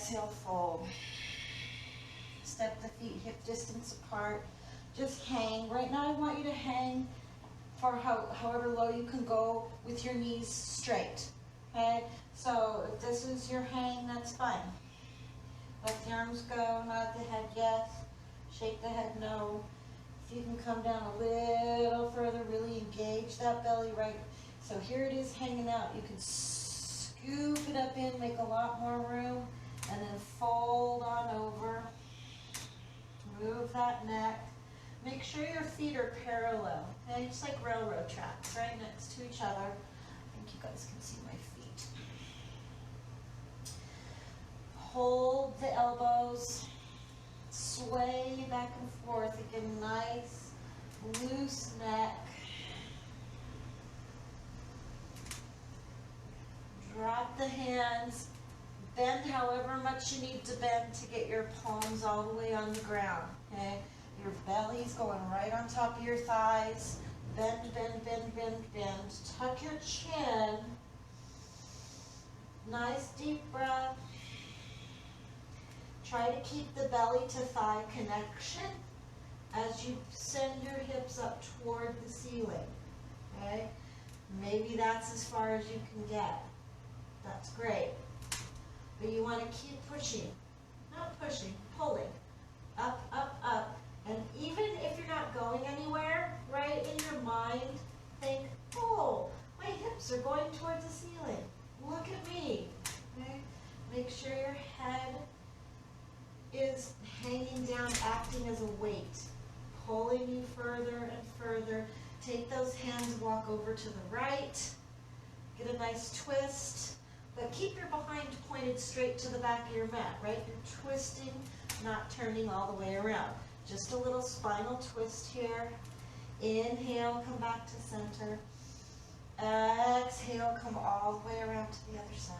exhale, fold. Step the feet hip distance apart. Just hang. Right now I want you to hang for however low you can go with your knees straight. Okay? So if this is your hang, that's fine. Let the arms go, nod the head yes, shake the head no. If you can come down a little further, really engage that belly, right? So here it is hanging out. You can scoop it up in, make a lot more room, and then fold on over. Move that neck. Make sure your feet are parallel, okay? Just like railroad tracks, right next to each other. I think you guys can see my feet. Hold the elbows, sway back and forth. Again, nice, loose neck. Drop the hands. Bend however much you need to bend to get your palms all the way on the ground, okay? Your belly's going right on top of your thighs. Bend, bend, bend, bend, bend. Tuck your chin. Nice deep breath. Try to keep the belly to thigh connection as you send your hips up toward the ceiling, okay? Maybe that's as far as you can get. That's great. But you want to keep pushing. Not pushing, pulling. Up, up, up. And even if you're not going anywhere, right, in your mind, think, oh, my hips are going towards the ceiling. Look at me. Okay? Make sure your head is hanging down, acting as a weight, pulling you further and further. Take those hands, walk over to the right. Get a nice twist. But keep your behind pointed straight to the back of your mat, right? You're twisting, not turning all the way around. Just a little spinal twist here. Inhale, come back to center. Exhale, come all the way around to the other side.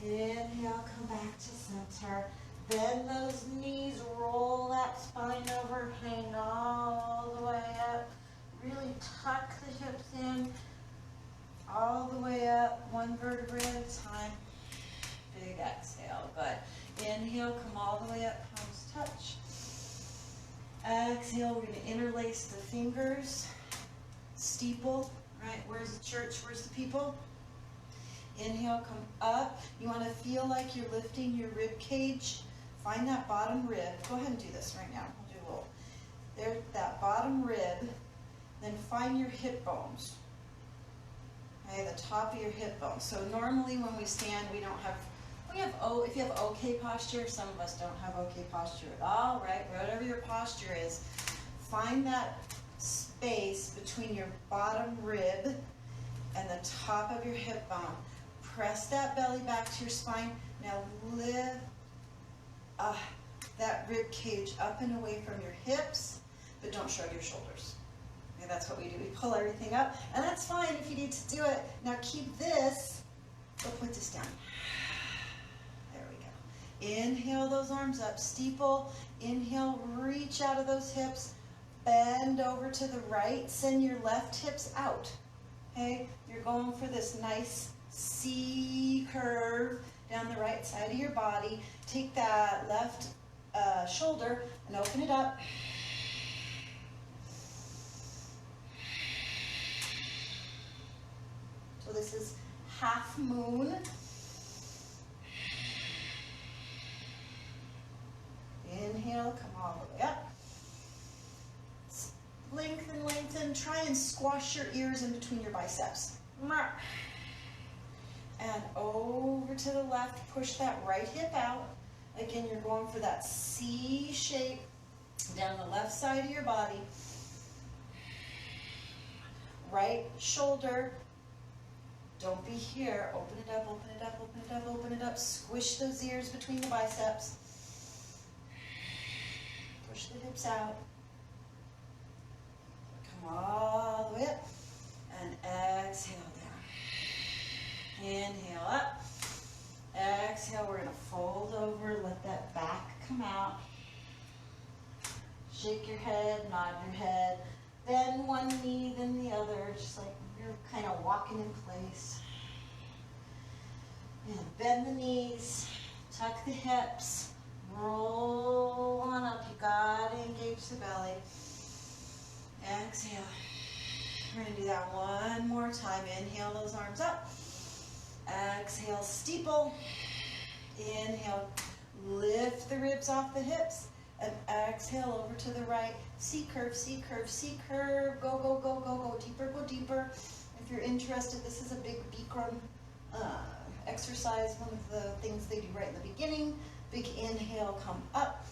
Inhale, come back to center. Bend those knees, roll that spine over, hang all the way up. Really tuck the hips in, all the way up, one vertebrae at a time. Big exhale, good. Inhale, come all the way up, palms touch. Exhale, we're going to interlace the fingers. Steeple, right? Where's the church? Where's the people? Inhale, come up. You want to feel like you're lifting your rib cage. Find that bottom rib. Go ahead and do this right now. We'll do a little. There, that bottom rib. Then find your hip bones. Okay, the top of your hip bones. So normally when we stand, we have if you have okay posture, some of us don't have okay posture at all, right? Whatever your posture is, find that space between your bottom rib and the top of your hip bone. Press that belly back to your spine. Now lift that rib cage up and away from your hips, but don't shrug your shoulders. Okay, that's what we do. We pull everything up, and that's fine if you need to do it. Now keep this, we'll put this down. There we go. Inhale those arms up, steeple. Inhale, reach out of those hips. Bend over to the right. Send your left hips out. Okay, you're going for this nice C curve down the right side of your body. Take that left shoulder and open it up. So this is half moon. Inhale, come all the way up. Lengthen, lengthen. Try and squash your ears in between your biceps. And over to the left, push that right hip out. Again, you're going for that C shape down the left side of your body. Right shoulder. Don't be here. Open it up, open it up, open it up, open it up. Squish those ears between the biceps. Push the hips out. Come all the way up. And exhale down. Inhale up. Exhale, we're going to fold over. Let that back come out. Shake your head, nod your head. Bend one knee, then the other, just like you're kind of walking in place. And bend the knees, tuck the hips, roll on up. You gotta engage the belly. Exhale. We're gonna do that one more time. Inhale those arms up. Exhale, steeple. Inhale, lift the ribs off the hips. And exhale over to the right. C curve, C curve, C curve. Go, go, go, go, go deeper, go deeper. If you're interested, this is a big Bikram exercise. One of the things they do right in the beginning. Big inhale, come up.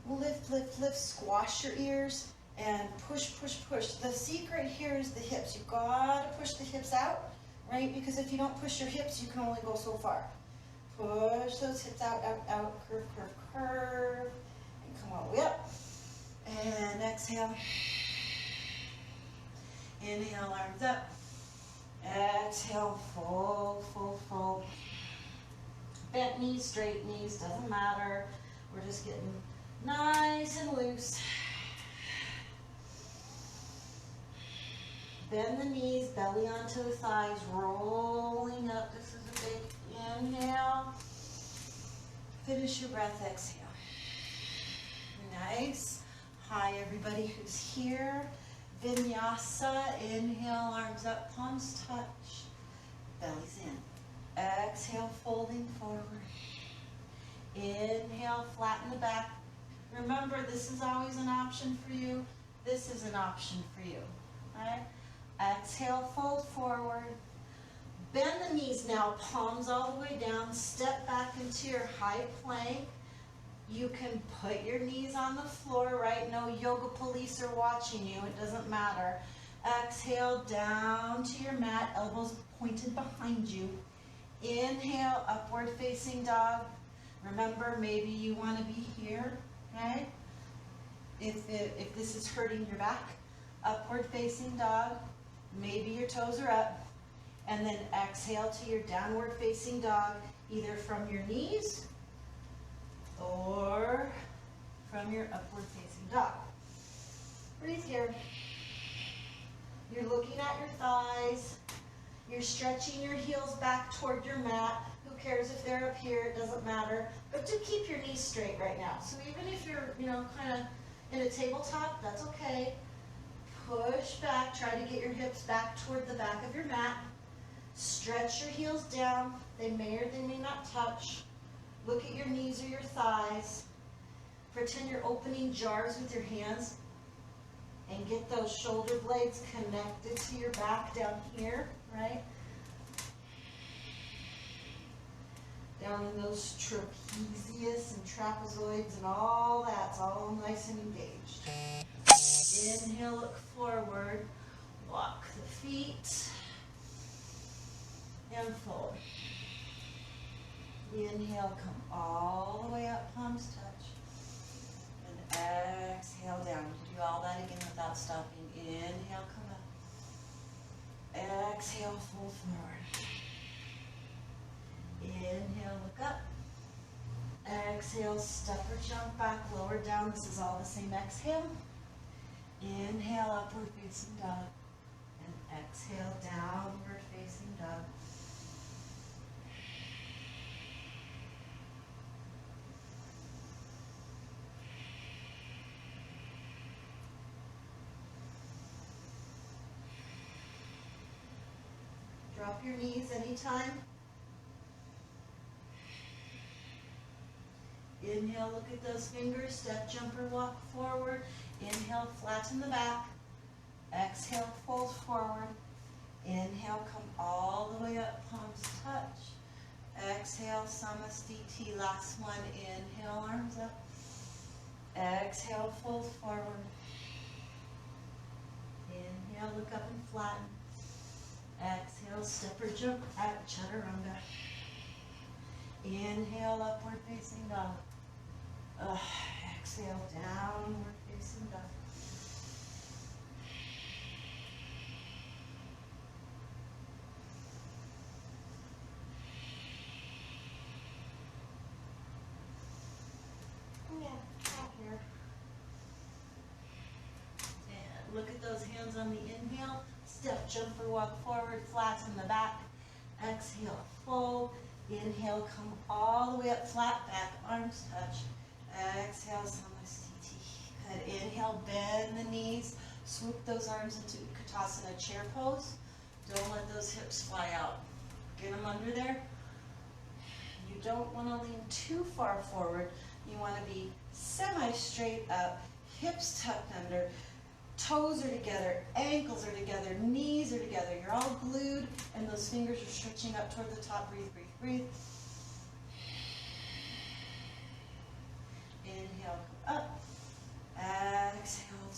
Lift, lift, lift. Squash your ears and push, push, push. The secret here is the hips. You gotta push the hips out, right? Because if you don't push your hips, you can only go so far. Push those hips out, out, out. Curve, curve, curve. Come all the way up, and exhale. Inhale, arms up. Exhale, fold, fold, fold. Bent knees, straight knees, doesn't matter. We're just getting nice and loose. Bend the knees, belly onto the thighs, rolling up. This is a big inhale. Finish your breath, exhale. Nice. Hi, everybody who's here. Vinyasa. Inhale, arms up, palms touch. Belly's in. Exhale, folding forward. Inhale, flatten the back. Remember, this is always an option for you. This is an option for you. All right? Exhale, fold forward. Bend the knees now, palms all the way down. Step back into your high plank. You can put your knees on the floor, right? No yoga police are watching you. It doesn't matter. Exhale, down to your mat, elbows pointed behind you. Inhale, upward facing dog. Remember, maybe you want to be here, right? If this is hurting your back, upward facing dog. Maybe your toes are up. And then exhale to your downward facing dog, either from your knees or from your upward facing dog. Breathe here. You're looking at your thighs. You're stretching your heels back toward your mat. Who cares if they're up here? It doesn't matter. But do keep your knees straight right now. So even if you're, kind of in a tabletop, that's okay. Push back. Try to get your hips back toward the back of your mat. Stretch your heels down. They may or they may not touch. Look at your knees or your thighs. Pretend you're opening jars with your hands and get those shoulder blades connected to your back down here, right? Down in those trapezius and trapezoids and all that's all nice and engaged. Inhale, look forward. Walk the feet and fold. Inhale, come all the way up, palms touch. And exhale down. You can do all that again without stopping. Inhale, come up. Exhale, fold forward. Inhale, look up. Exhale, step or jump back, lower down. This is all the same exhale. Inhale, upward facing dog. And exhale, downward facing dog. Drop your knees anytime. Inhale, look at those fingers. Step, jump, or walk forward. Inhale, flatten the back. Exhale, fold forward. Inhale, come all the way up, palms touch. Exhale, Samastiti. Last one. Inhale, arms up. Exhale, fold forward. Inhale, look up and flatten. Exhale, step or jump at chaturanga. Inhale, upward facing dog. Exhale, downward facing dog. Yeah, out here. And look at those hands on the inhale. Step, jump, or walk forward, flatten the back. Exhale, fold. Inhale, come all the way up, flat back, arms touch. Exhale, Samasthiti. Good. Inhale, bend the knees, swoop those arms into Utkatasana, chair pose. Don't let those hips fly out. Get them under there. You don't want to lean too far forward. You want to be semi-straight up, hips tucked under, toes are together, ankles are together, knees are together. You're all glued and those fingers are stretching up toward the top. Breathe, breathe, breathe. Inhale, come up. Exhale,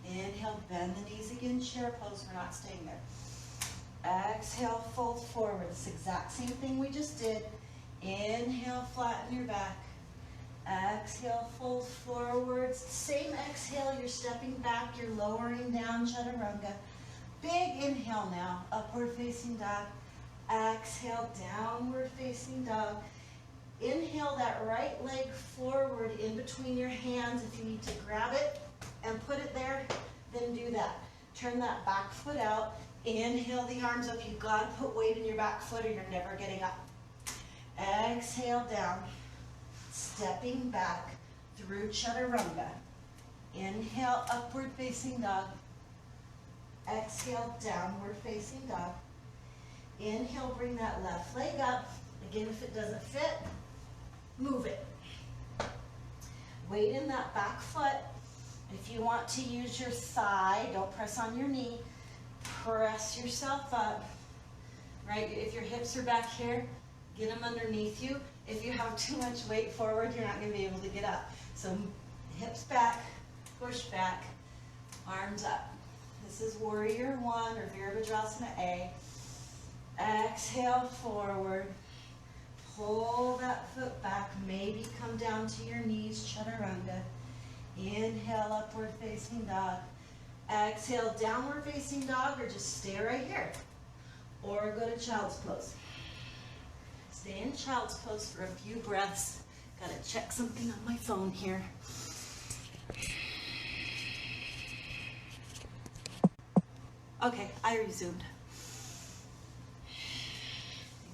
down. Inhale, bend the knees again, chair pose. We're not staying there. Exhale, fold forward. It's the exact same thing we just did. Inhale, flatten your back. Exhale, fold forwards. Same exhale, you're stepping back, you're lowering down, chaturanga. Big inhale now, upward facing dog. Exhale, downward facing dog. Inhale that right leg forward in between your hands. If you need to grab it and put it there, then do that. Turn that back foot out. Inhale the arms up. You've got to put weight in your back foot or you're never getting up. Exhale down. Stepping back through chaturanga. Inhale, upward facing dog. Exhale, downward facing dog. Inhale, bring that left leg up. Again, if it doesn't fit, move it. Weight in that back foot. If you want to use your thigh, don't press on your knee. Press yourself up. Right? If your hips are back here, get them underneath you. If you have too much weight forward, you're not going to be able to get up. So hips back, push back, arms up. This is Warrior One or Virabhadrasana A. Exhale forward. Pull that foot back. Maybe come down to your knees, chaturanga. Inhale, upward facing dog. Exhale, downward facing dog, or just stay right here. Or go to child's pose. Stay in child's pose for a few breaths. Gotta check something on my phone here. Okay, I resumed. I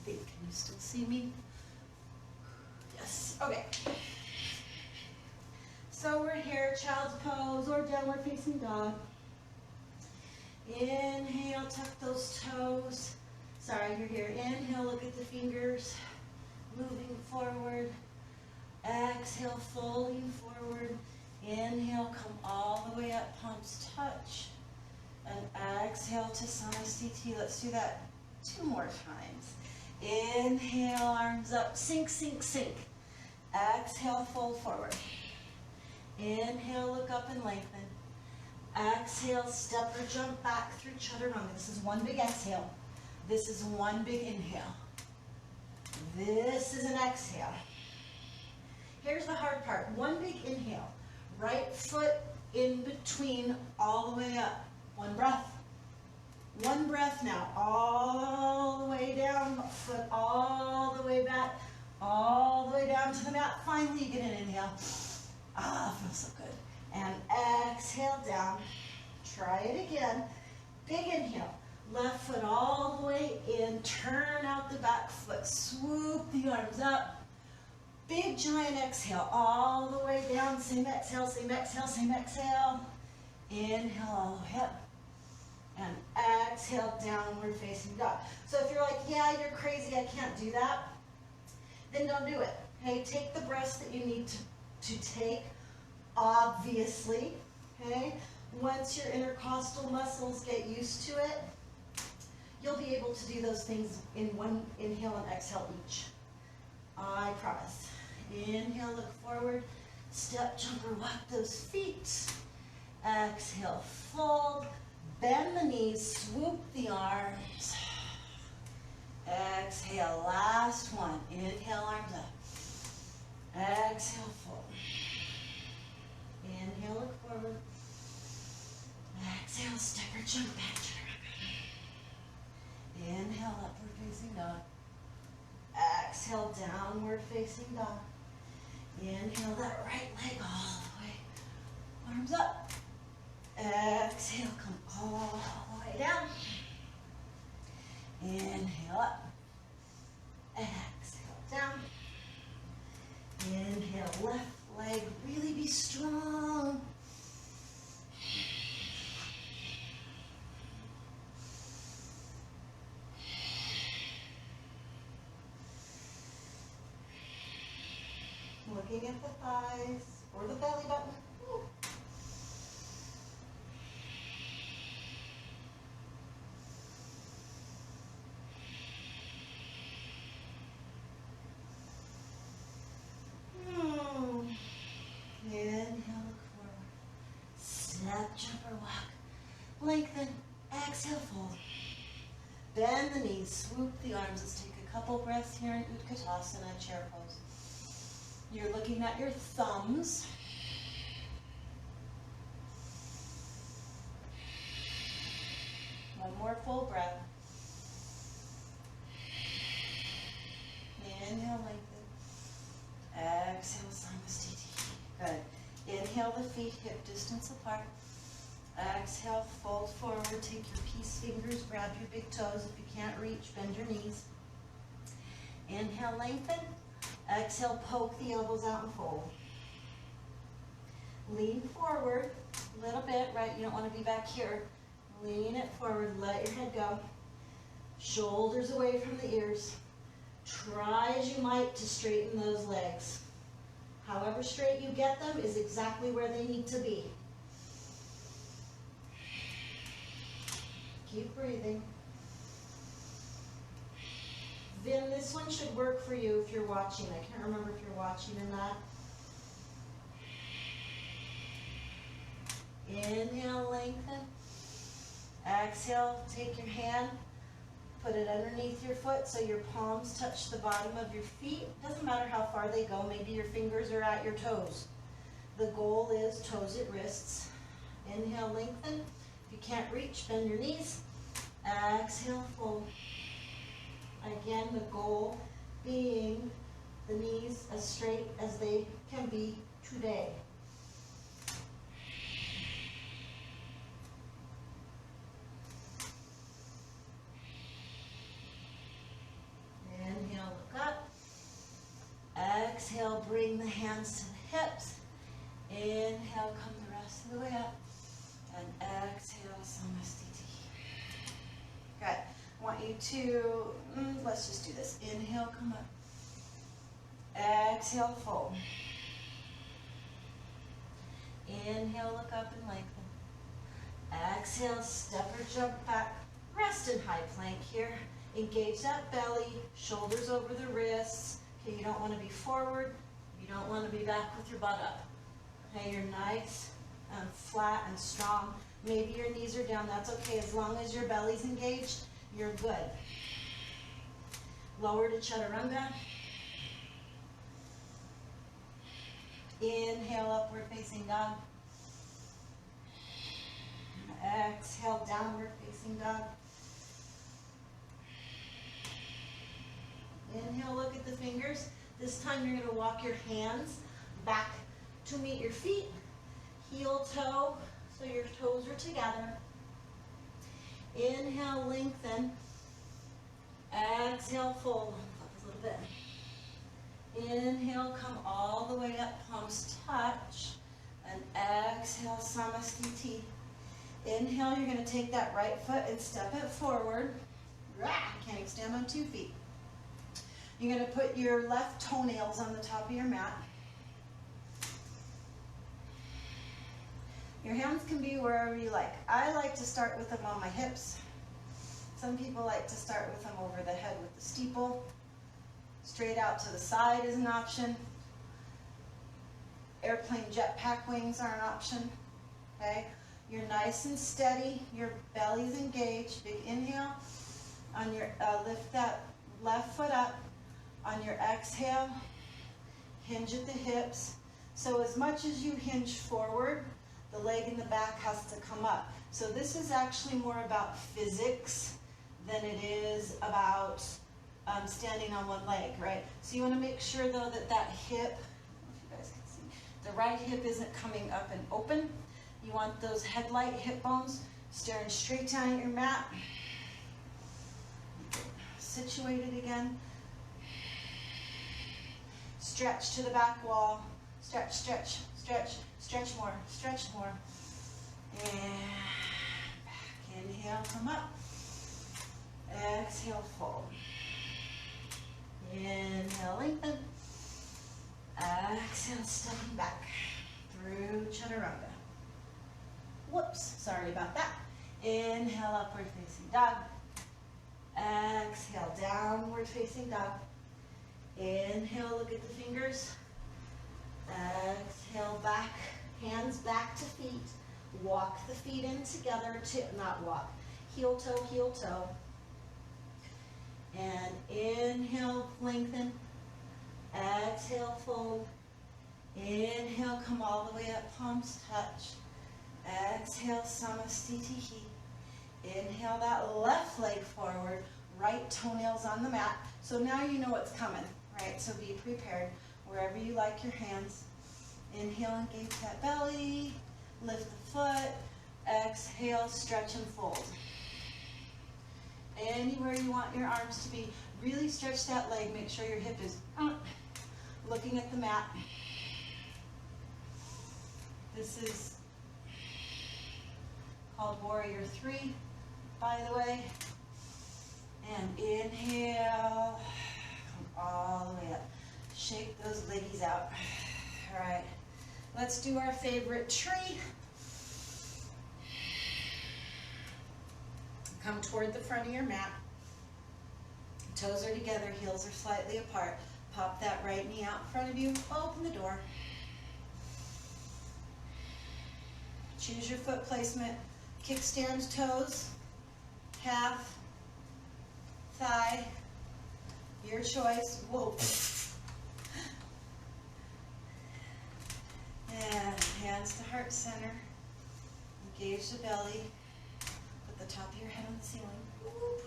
think, can you still see me? Yes, okay. So we're here, child's pose or downward facing dog. Inhale, tuck those toes. Sorry, you're here. Inhale, look at the fingers. Moving forward. Exhale, folding forward. Inhale, come all the way up, palms touch. And exhale to Samasthiti. Let's do that 2 more times. Inhale, arms up, sink, sink, sink. Exhale, fold forward. Inhale, look up and lengthen. Exhale, step or jump back through chaturanga. This is one big exhale. This is one big inhale. This is an exhale. Here's the hard part. One big inhale. Right foot in between all the way up. One breath. One breath now. All the way down. Foot all the way back. All the way down to the mat. Finally, you get an inhale. Ah, feels so good. And exhale down. Try it again. Big inhale. Left foot all the way in. Turn out the back foot. Swoop the arms up. Big giant exhale. All the way down. Same exhale, same exhale, same exhale. Inhale all the way up. And exhale, downward facing dog. So if you're like, yeah, you're crazy, I can't do that, then don't do it. Okay, take the breaths that you need to take, obviously. Okay, once your intercostal muscles get used to it, you'll be able to do those things in one inhale and exhale each. I promise. Inhale, look forward, step, jump, or walk those feet. Exhale, fold. Bend the knees, swoop the arms. Exhale, last one. Inhale, arms up. Exhale, fold. Inhale, look forward. Exhale, step or jump back. Inhale, upward facing dog. Exhale, downward facing dog. Inhale, that right leg all the way. Arms up. Exhale, come all the way down. Inhale up. looking at the thighs or the belly button. Ooh. Inhale, look forward. Step, jump, or walk. Lengthen. Exhale, fold. Bend the knees, swoop the arms. Let's take a couple breaths here in Utkatasana, chair pose. You're looking at your thumbs. One more full breath. Inhale, lengthen. Exhale, Samasthiti. Good. Inhale the feet hip distance apart. Exhale, fold forward. Take your peace fingers, grab your big toes. If you can't reach, bend your knees. Inhale, lengthen. Exhale, poke the elbows out and fold. Lean forward a little bit, right? You don't want to be back here. Lean it forward, let your head go. Shoulders away from the ears. Try as you might to straighten those legs. However straight you get them is exactly where they need to be. Keep breathing. Vin, this one should work for you if you're watching. I can't remember if you're watching or not. Inhale, lengthen. Exhale, take your hand, put it underneath your foot so your palms touch the bottom of your feet. Doesn't matter how far they go. Maybe your fingers are at your toes. The goal is toes at wrists. Inhale, lengthen. If you can't reach, bend your knees. Exhale, fold. Again, the goal being the knees as straight as they can be today. Inhale, look up. Exhale, bring the hands to the hips. Inhale, come the rest of the way up. And exhale, Samasthiti. Good. I want you to, let's just do this. Inhale, come up. Exhale, fold. Inhale, look up and lengthen. Exhale, step or jump back. Rest in high plank here. Engage that belly, shoulders over the wrists. Okay, you don't want to be forward. You don't want to be back with your butt up. Okay, you're nice and flat and strong. Maybe your knees are down, that's okay. As long as your belly's engaged, you're good. Lower to Chaturanga. Inhale, upward facing dog. Exhale, downward facing dog. Inhale, look at the fingers. This time you're going to walk your hands back to meet your feet. Heel toe, so your toes are together. Inhale, lengthen. Exhale, fold up a little bit. Inhale, come all the way up, palms touch. And exhale, Samasthiti. Inhale, you're going to take that right foot and step it forward. Can't even stand on 2 feet. You're going to put your left toenails on the top of your mat. Your hands can be wherever you like. I like to start with them on my hips. Some people like to start with them over the head with the steeple. Straight out to the side is an option. Airplane jetpack wings are an option. Okay? You're nice and steady. Your belly's engaged. Big inhale. On your lift that left foot up. On your exhale, hinge at the hips. So as much as you hinge forward, the leg in the back has to come up. So this is actually more about physics than it is about standing on one leg, right? So you want to make sure though that that hip, I don't know if you guys can see, the right hip isn't coming up and open. You want those headlight hip bones staring straight down at your mat. Situated again. Stretch to the back wall. Stretch, stretch, stretch, stretch more, stretch more. And back. Inhale, come up. Exhale, fold. Inhale, lengthen. Exhale. And stepping back through chaturanga. Whoops, sorry about that. Inhale, upward facing dog. Exhale, downward facing dog. Inhale, look at the fingers. Exhale, back, hands back to feet. Walk the feet in together, not walk, heel toe, heel toe. And inhale, lengthen. Exhale, fold. Inhale, come all the way up, palms touch. Exhale, Samastitihi. Inhale that left leg forward, right toenails on the mat. So now you know what's coming, right? So be prepared wherever you like your hands. Inhale, engage that belly, lift the foot. Exhale, stretch and fold. Anywhere you want your arms to be, really stretch that leg. Make sure your hip is looking at the mat. This is called Warrior 3, by the way. And inhale, come all the way up. Shake those leggies out. All right, let's do our favorite tree. Come toward the front of your mat. Toes are together, heels are slightly apart. Pop that right knee out in front of you. Open the door. Choose your foot placement. Kickstands, toes, calf, thigh, your choice. Whoa. And hands to heart center. Engage the belly. Put the top of your head on the ceiling. Whoop.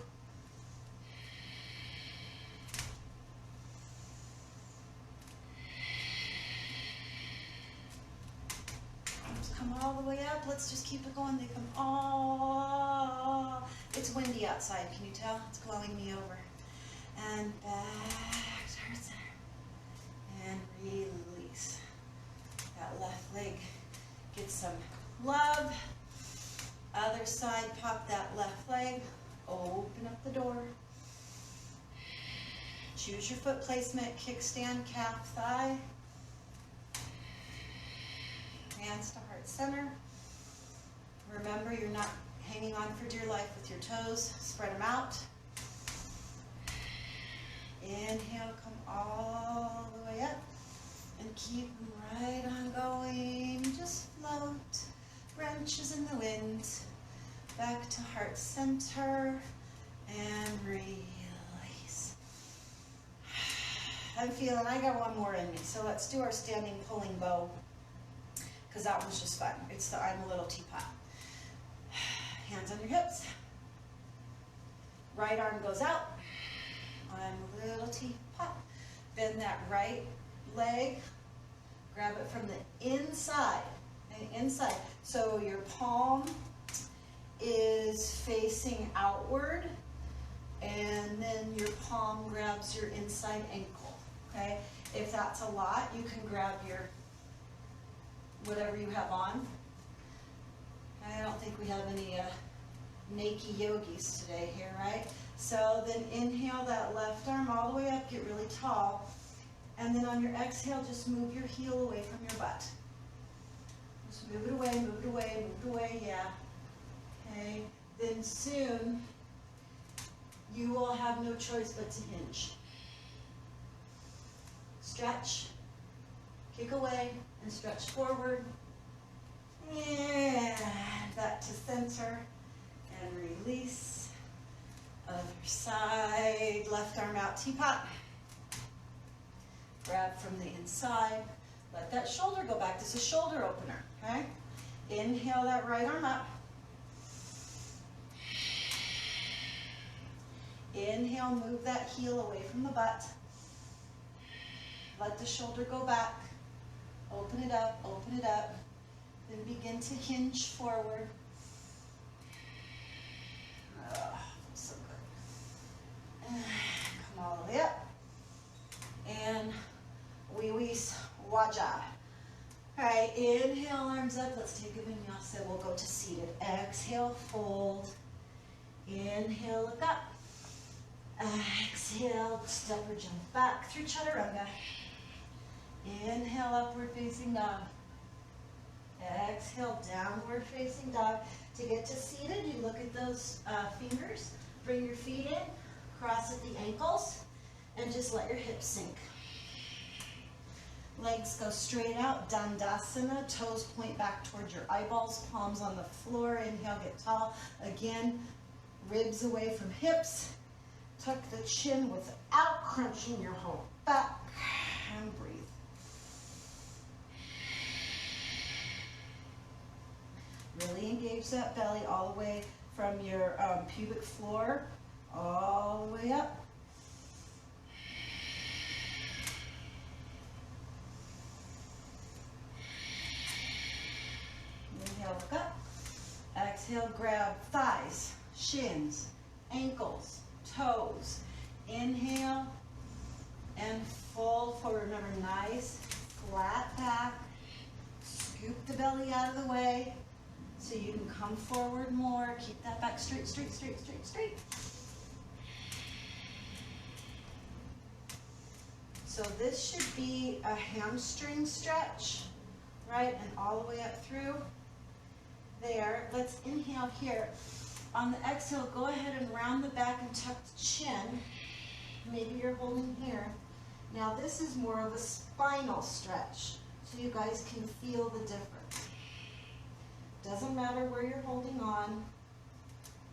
Come all the way up. Let's just keep it going. They come all. It's windy outside. Can you tell? It's blowing me over. And back to heart center. And release. That left leg gets some love. Other side, pop that left leg. Open up the door. Choose your foot placement. Kickstand, calf, thigh. Hands to heart center. Remember, you're not hanging on for dear life with your toes. Spread them out. Inhale, come all the way up. And keep them right on going. Just float. Branches in the wind. Back to heart center. And release. I'm feeling, I got one more in me. So let's do our standing pulling bow. Because that one's just fun. It's the I'm a little teapot. Hands on your hips. Right arm goes out. I'm a little teapot. Bend that right leg. Grab it from the inside. Okay, inside. So your palm is facing outward. And then your palm grabs your inside ankle. Okay? If that's a lot, you can grab your whatever you have on. I don't think we have any naked yogis today here, right? So then inhale that left arm all the way up, get really tall. And then on your exhale, just move your heel away from your butt. Just move it away, move it away, move it away, yeah. Okay, then soon you will have no choice but to hinge. Stretch, kick away, and stretch forward. And back to center. And release. Other side. Left arm out, teapot. Grab from the inside. Let that shoulder go back. This is shoulder opener, okay? Inhale that right arm up. Inhale, move that heel away from the butt. Let the shoulder go back. Open it up, open it up. Then begin to hinge forward. Oh, so good. And come all the way up. And wee-wees, waja. All right, inhale, arms up. Let's take a vinyasa. We'll go to seated. Exhale, fold. Inhale, look up. Exhale, step or jump back through chaturanga. Inhale, upward facing dog. Exhale, downward facing dog. To get to seated, you look at those fingers, bring your feet in, cross at the ankles, and just let your hips sink. Legs go straight out, Dandasana, toes point back towards your eyeballs, palms on the floor. Inhale, get tall. Again, ribs away from hips. Tuck the chin without crunching your whole back, and breathe. Really engage that belly all the way from your pubic floor, all the way up. Inhale, look up. Exhale, grab thighs, shins, ankles, toes. Inhale and fold forward. Remember, nice flat back. Scoop the belly out of the way so you can come forward more. Keep that back straight, straight, straight, straight, straight. So this should be a hamstring stretch, right? And all the way up through there. Let's inhale here. On the exhale, go ahead and round the back and tuck the chin. Maybe you're holding here. Now this is more of a spinal stretch, so you guys can feel the difference. Doesn't matter where you're holding on,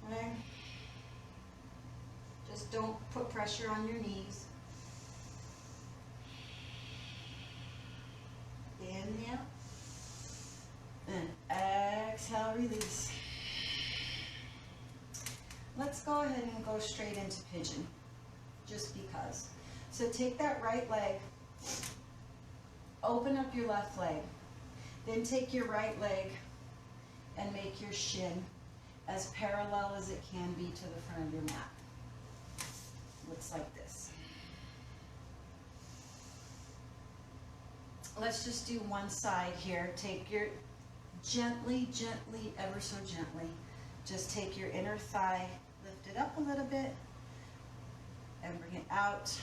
okay? Just don't put pressure on your knees. Inhale. And exhale, release. Let's go ahead and go straight into pigeon, just because. So take that right leg, open up your left leg, then take your right leg and make your shin as parallel as it can be to the front of your mat. Looks like this. Let's just do one side here. Take your, gently, gently, ever so gently, just take your inner thigh, lift it up a little bit, and bring it out.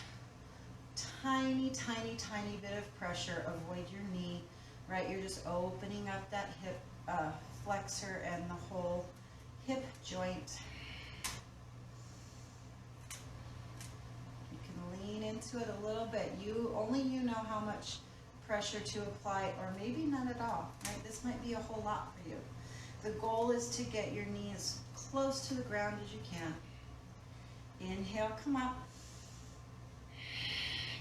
Tiny, tiny, tiny bit of pressure. Avoid your knee, right? You're just opening up that hip flexor and the whole hip joint. You can lean into it a little bit. Only you know how much pressure to apply, or maybe none at all, right? This might be a whole lot for you. The goal is to get your knee as close to the ground as you can. Inhale, come up.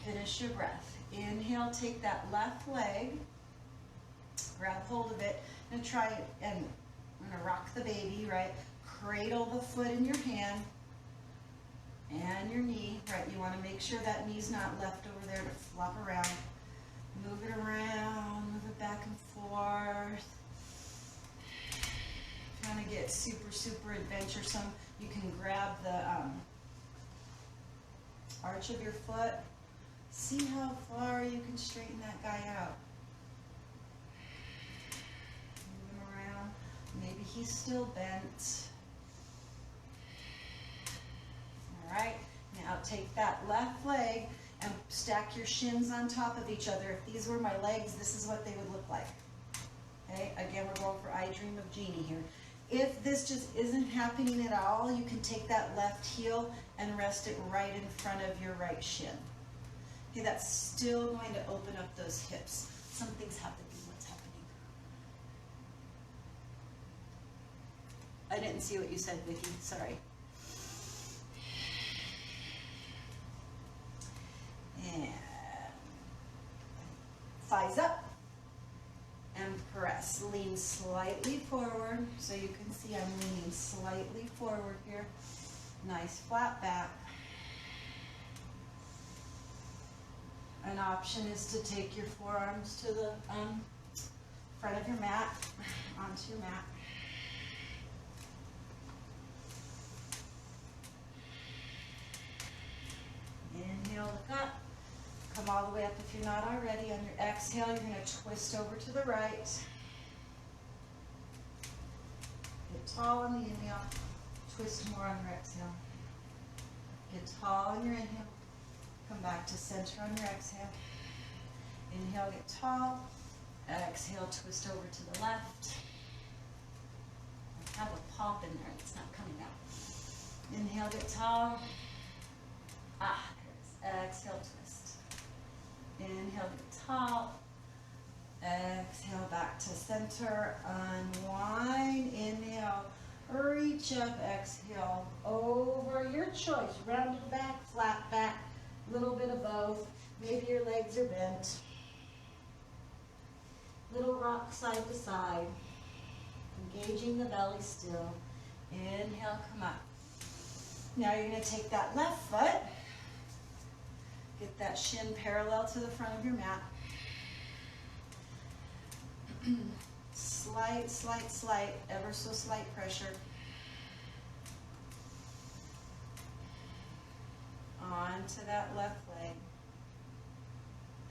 Finish your breath. Inhale, take that left leg, grab hold of it, and try it. And I'm gonna rock the baby, right? Cradle the foot in your hand and your knee, right? You wanna make sure that knee's not left over there to flop around. Move it around, move it back and forth. Trying to get super, super adventuresome. You can grab the arch of your foot. See how far you can straighten that guy out. Move him around. Maybe he's still bent. All right, now take that left leg and stack your shins on top of each other. If these were my legs, this is what they would look like. Okay, again, we're going for I Dream of Jeannie here. If this just isn't happening at all, you can take that left heel and rest it right in front of your right shin. Okay, that's still going to open up those hips. Something's happening. What's happening? I didn't see what you said, Vicki. Sorry. And thighs up and press. Lean slightly forward, so you can see I'm leaning slightly forward here. Nice flat back. An option is to take your forearms to the front of your mat, onto your mat. Inhale, look up. Come all the way up if you're not already. On your exhale, you're going to twist over to the right. Get tall on the inhale. Twist more on your exhale. Get tall on your inhale. Come back to center on your exhale. Inhale, get tall. Exhale, twist over to the left. I have a pop in there, it's not coming out. Inhale, get tall. Ah, there it is. Exhale, twist. Inhale, get tall. Exhale, back to center. Unwind. Inhale, reach up. Exhale, over. Your choice. Rounded back, flat back, little bit of both. Maybe your legs are bent. Little rock side to side. Engaging the belly still. Inhale, come up. Now you're going to take that left foot. Get that shin parallel to the front of your mat. Slight, ever so slight pressure. Onto that left leg.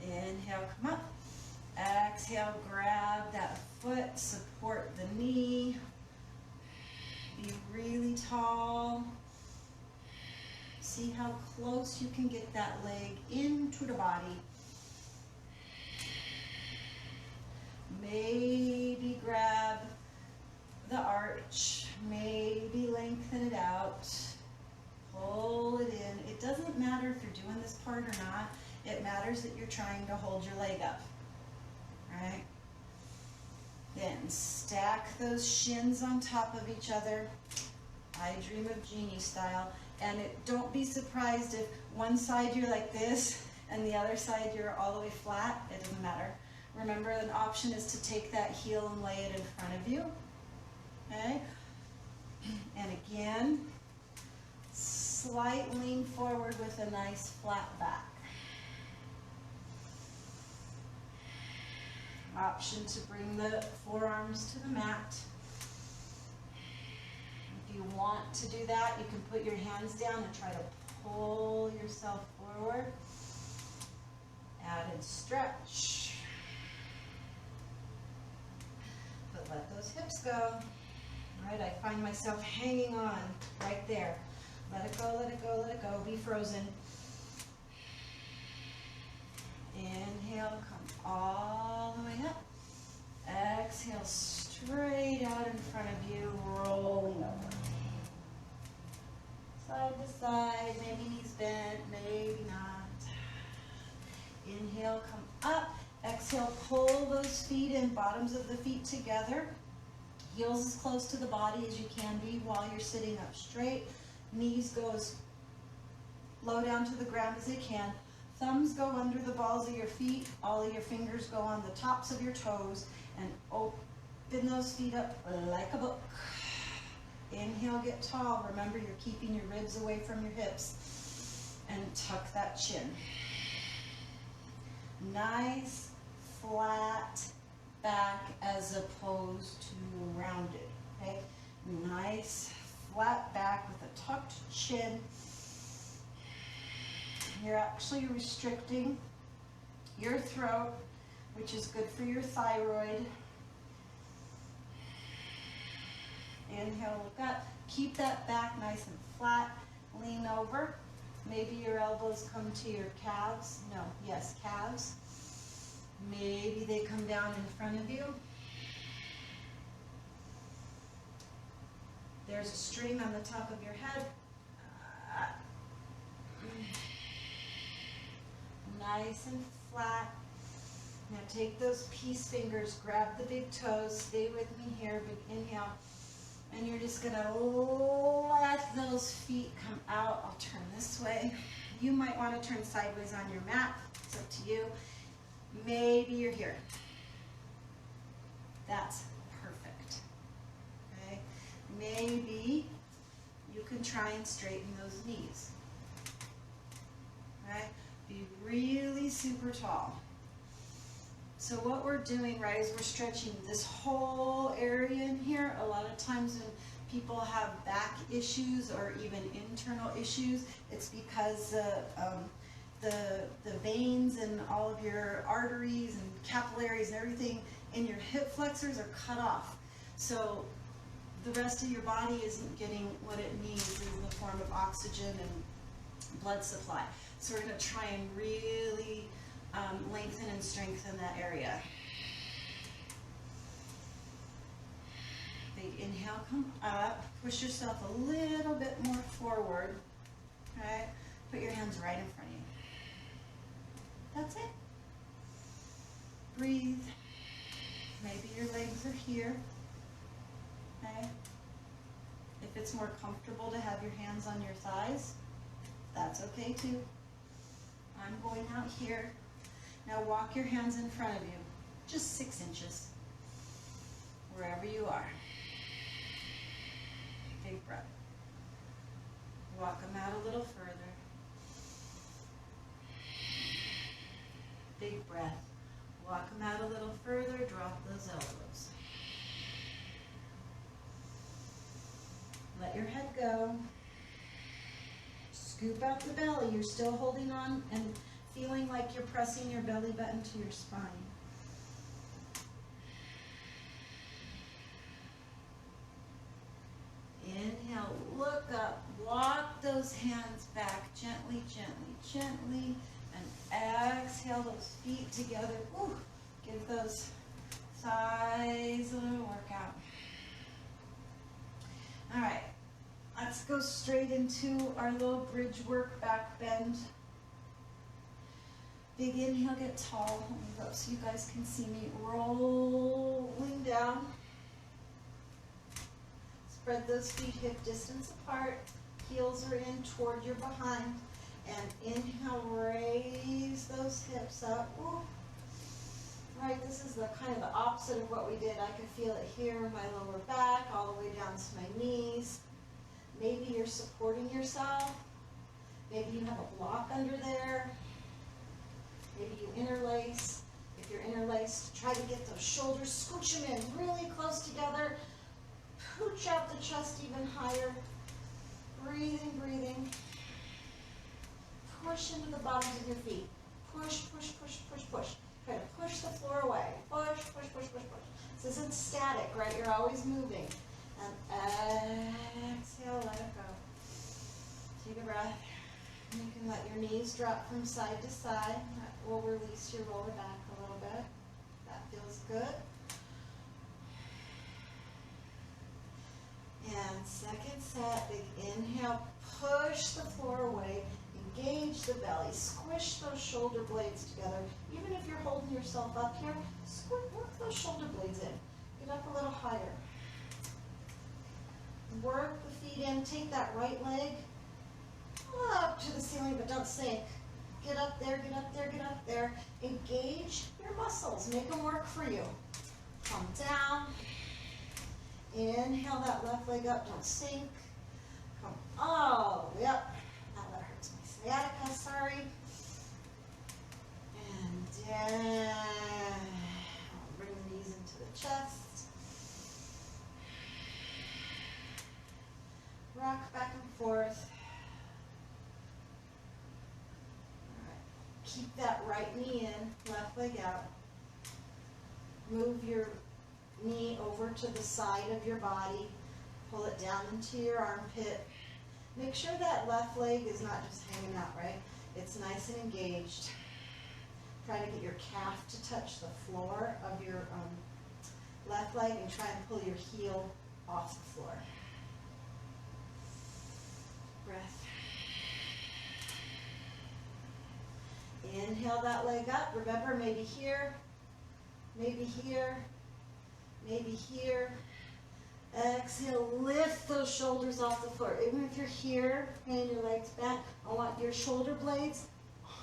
Inhale, come up. Exhale, grab that foot, support the knee. Be really tall. See how close you can get that leg into the body. Maybe grab the arch, maybe lengthen it out, pull it in. It doesn't matter if you're doing this part or not. It matters that you're trying to hold your leg up, right? Then stack those shins on top of each other. I dream of Jeannie style. And don't be surprised if one side you're like this and the other side you're all the way flat. It doesn't matter. Remember, an option is to take that heel and lay it in front of you. Okay? And again, slight lean forward with a nice flat back. Option to bring the forearms to the mat. If you want to do that, you can put your hands down and try to pull yourself forward. Added stretch. But let those hips go. All right, I find myself hanging on right there. Let it go, let it go, let it go. Be frozen. Inhale, come all the way up. Exhale, straight out in front of you, rolling over. Side to side, maybe knees bent, maybe not. Inhale, come up. Exhale, pull those feet in, bottoms of the feet together. Heels as close to the body as you can be while you're sitting up straight. Knees go as low down to the ground as they can. Thumbs go under the balls of your feet. All of your fingers go on the tops of your toes. And open those feet up like a book. Inhale, get tall. Remember, you're keeping your ribs away from your hips. And tuck that chin. Nice, flat back as opposed to rounded. Okay? Nice, flat back with a tucked chin. You're actually restricting your throat, which is good for your thyroid. Inhale, look up. Keep that back nice and flat. Lean over. Maybe your elbows come to your calves. No, yes, calves. Maybe they come down in front of you. There's a string on the top of your head. Nice and flat. Now take those peace fingers, grab the big toes, stay with me here, big inhale. And you're just gonna let those feet come out. I'll turn this way. You might want to turn sideways on your mat. It's up to you. Maybe you're here. That's perfect. Okay? Maybe you can try and straighten those knees. Okay? Be really super tall. So what we're doing, right, is we're stretching this whole area in here. A lot of times when people have back issues or even internal issues, it's because the veins and all of your arteries and capillaries and everything in your hip flexors are cut off. So the rest of your body isn't getting what it needs in the form of oxygen and blood supply. So we're going to try and really lengthen and strengthen that area. Big inhale, come up, push yourself a little bit more forward, okay? Put your hands right in front of you. That's it. Breathe. Maybe your legs are here, okay? If it's more comfortable to have your hands on your thighs, that's okay too. I'm going out here. Now walk your hands in front of you, just 6 inches, wherever you are. Big breath. Walk them out a little further. Big breath. Walk them out a little further, drop those elbows. Let your head go. Scoop out the belly. You're still holding on and feeling like you're pressing your belly button to your spine. Inhale, look up, walk those hands back gently, gently, gently, and exhale those feet together. Ooh, give those thighs a little workout. All right, let's go straight into our little bridge work, back bend. Big inhale, get tall. Let me go so you guys can see me rolling down. Spread those feet hip distance apart. Heels are in toward your behind. And inhale, raise those hips up. Ooh. All right, this is the kind of the opposite of what we did. I can feel it here in my lower back, all the way down to my knees. Maybe you're supporting yourself. Maybe you have a block under there. Maybe you interlace. If you're interlaced, try to get those shoulders, scooch them in really close together. Pooch out the chest even higher. Breathing, breathing. Push into the bottoms of your feet. Push, push, push, push, push. Try to push the floor away. Push, push, push, push, push. This isn't static, right? You're always moving. And exhale, let it go. Take a breath. You can let your knees drop from side to side. That will release your lower back a little bit. That feels good. And second set, big inhale, push the floor away, engage the belly, squish those shoulder blades together. Even if you're holding yourself up here, work those shoulder blades in. Get up a little higher. Work the feet in, take that right leg up to the ceiling, but don't sink. Get up there, get up there, get up there. Engage your muscles, make them work for you. Come down. Inhale that left leg up, don't sink. Come all the way up. Now that hurts my sciatica, sorry. And down. Bring the knees into the chest. Rock back and forth. All right. Keep that right knee in, left leg out. Move your knee over to the side of your body. Pull it down into your armpit. Make sure that left leg is not just hanging out, right? It's nice and engaged. Try to get your calf to touch the floor of your left leg and try and pull your heel off the floor. Breath. Inhale that leg up. Remember, maybe here, maybe here, maybe here. Exhale, lift those shoulders off the floor. Even if you're here and your legs back, I want your shoulder blades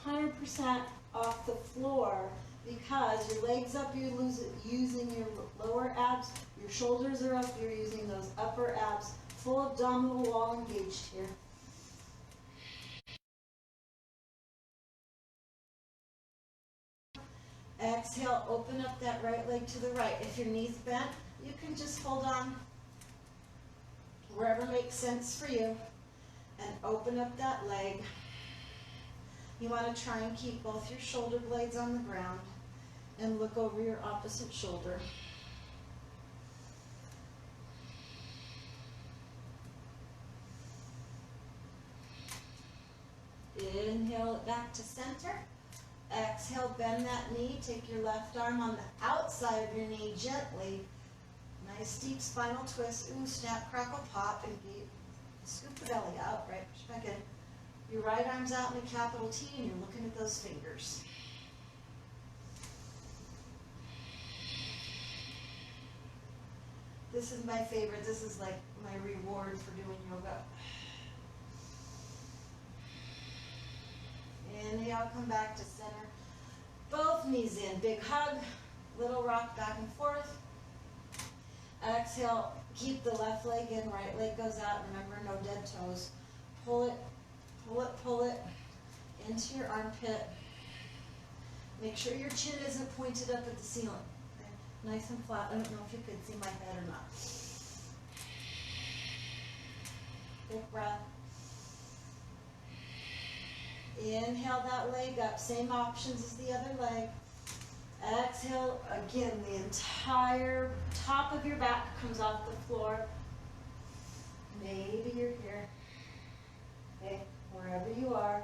100% off the floor, because your legs up, you're using your lower abs, your shoulders are up, you're using those upper abs. Full abdominal wall engaged here. Exhale, open up that right leg to the right. If your knee's bent, you can just hold on wherever makes sense for you and open up that leg. You want to try and keep both your shoulder blades on the ground and look over your opposite shoulder. Inhale it back to center. Exhale, bend that knee, take your left arm on the outside of your knee gently. Nice deep spinal twist. Ooh, snap, crackle, pop, and scoop the belly out, right, push back in. Your right arm's out in a capital T and you're looking at those fingers. This is my favorite. This is like my reward for doing yoga. Inhale, come back to center. Both knees in, big hug, little rock back and forth. Exhale, keep the left leg in, right leg goes out. Remember, no dead toes. Pull it, pull it, pull it into your armpit. Make sure your chin isn't pointed up at the ceiling. Okay? Nice and flat. I don't know if you could see my head or not. Big breath. Inhale that leg up. Same options as the other leg. Exhale, again, the entire top of your back comes off the floor. Maybe you're here. Okay, wherever you are,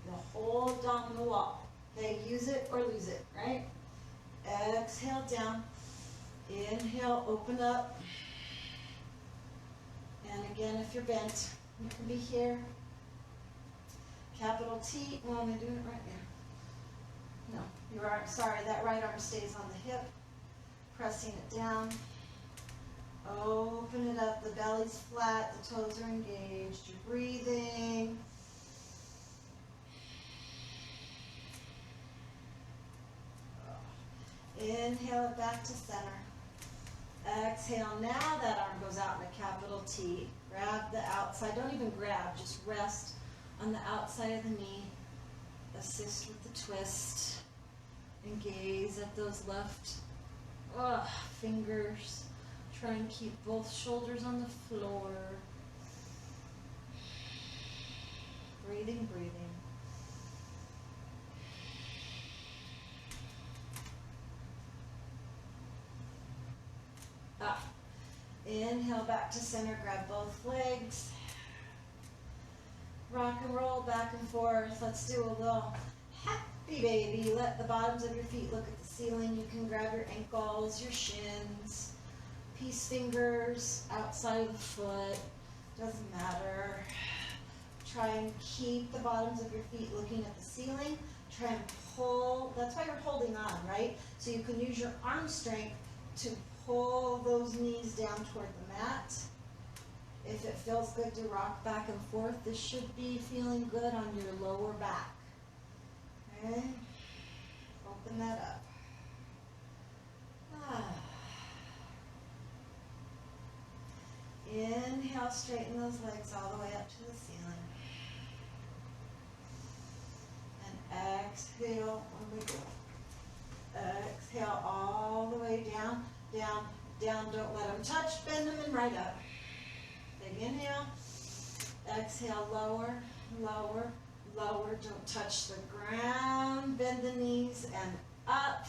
the whole abdominal wall. Okay, use it or lose it, right? Exhale down. Inhale, open up. And again, if you're bent, you can be here. Capital T. Well, am I doing it right now? No, your arm, sorry, that right arm stays on the hip, pressing it down. Open it up, the belly's flat, the toes are engaged, you're breathing. Inhale it back to center. Exhale, now that arm goes out in a capital T. Grab the outside, don't even grab, just rest on the outside of the knee. Assist with the twist. And gaze at those left fingers. Try and keep both shoulders on the floor. Breathing, breathing. Inhale back to center, grab both legs. Rock and roll back and forth. Let's do a little happy baby. Let the bottoms of your feet look at the ceiling. You can grab your ankles, your shins, peace fingers outside of the foot. Doesn't matter. Try and keep the bottoms of your feet looking at the ceiling. Try and pull. That's why you're holding on, right? So you can use your arm strength to pull those knees down toward the mat. If it feels good to rock back and forth, this should be feeling good on your lower back. Okay? Open that up. Inhale, straighten those legs all the way up to the ceiling. And exhale, when we go. Exhale all the way down, down, down. Don't let them touch. Bend them and right up. Big inhale. Exhale, lower, lower, lower. Don't touch the ground. Bend the knees and up.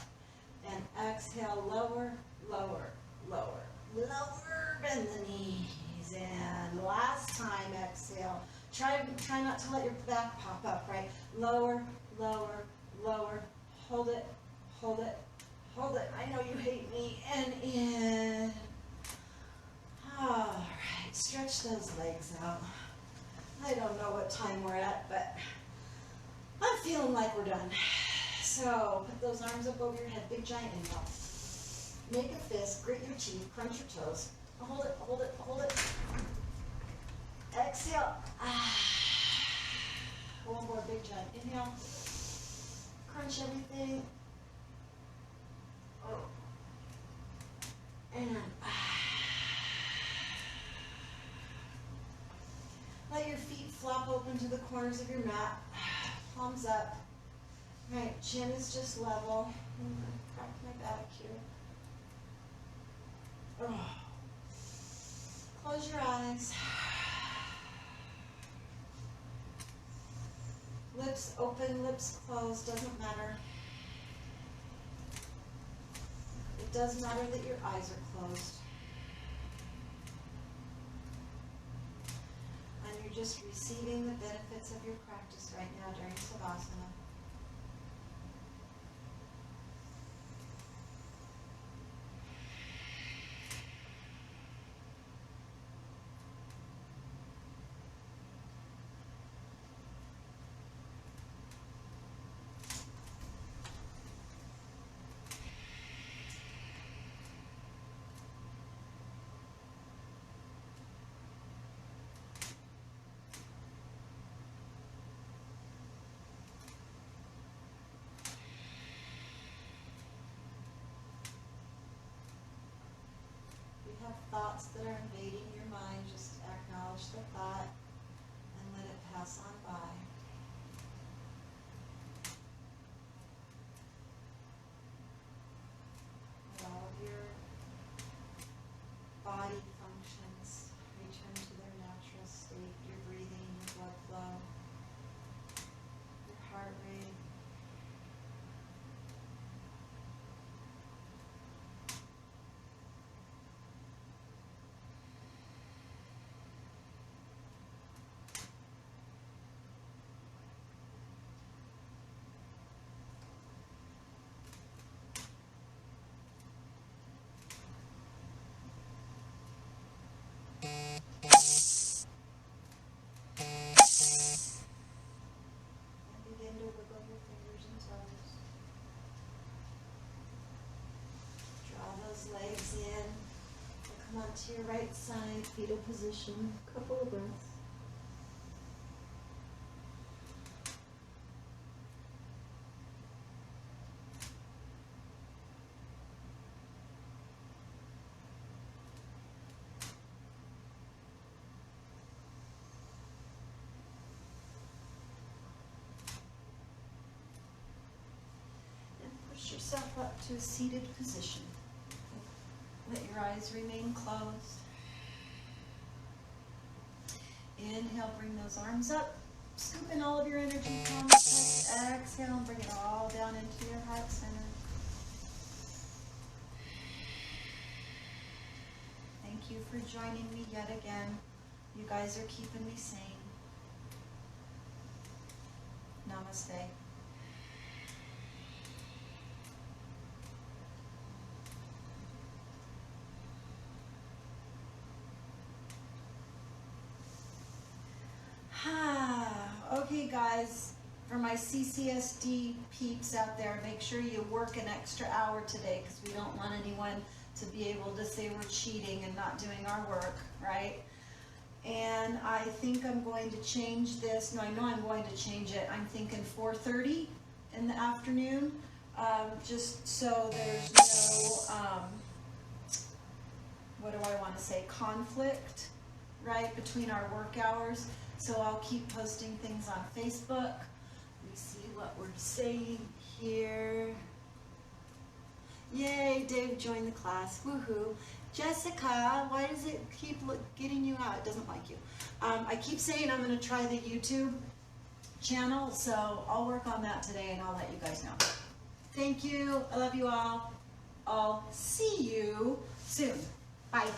And exhale, lower, lower, lower, lower. Bend the knees. And last time, exhale. Try not to let your back pop up, right? Lower, lower, lower. Hold it, hold it, hold it. I know you hate me. And in. All right, stretch those legs out. I don't know what time we're at, but I'm feeling like we're done. So put those arms up over your head, big giant inhale. Make a fist, grit your teeth, crunch your toes. Hold it, hold it, hold it. Exhale. One more big giant inhale. Crunch everything. And let your feet flop open to the corners of your mat. Palms up. Right, chin is just level. Crack my back here. Close your eyes. Lips open, lips closed, doesn't matter. It does matter that your eyes are closed. And you're just receiving the benefits of your practice right now during Savasana. thoughts that are invading your mind, just acknowledge the thought and let it pass on by. Let all of your body functions return to their natural state, your breathing, your blood flow, your heart rate. Begin to wiggle your fingers and toes. Draw those legs in. Come onto your right side, fetal position. Couple of breaths. Push yourself up to a seated position. Let your eyes remain closed. Inhale, bring those arms up. Scoop in all of your energy, palms touch. Exhale, and bring it all down into your heart center. Thank you for joining me yet again. You guys are keeping me sane. Namaste. Okay guys, for my CCSD peeps out there, make sure you work an extra hour today because we don't want anyone to be able to say we're cheating and not doing our work, right? And I think I'm going to change this. No, I know I'm going to change it. I'm thinking 4:30 in the afternoon, just so there's no, what do I want to say, conflict, right, between our work hours. So I'll keep posting things on Facebook. Let me see what we're saying here. Yay, Dave joined the class. Woohoo. Jessica, why does it keep getting you out? It doesn't like you. I keep saying I'm going to try the YouTube channel, so I'll work on that today and I'll let you guys know. Thank you. I love you all. I'll see you soon. Bye.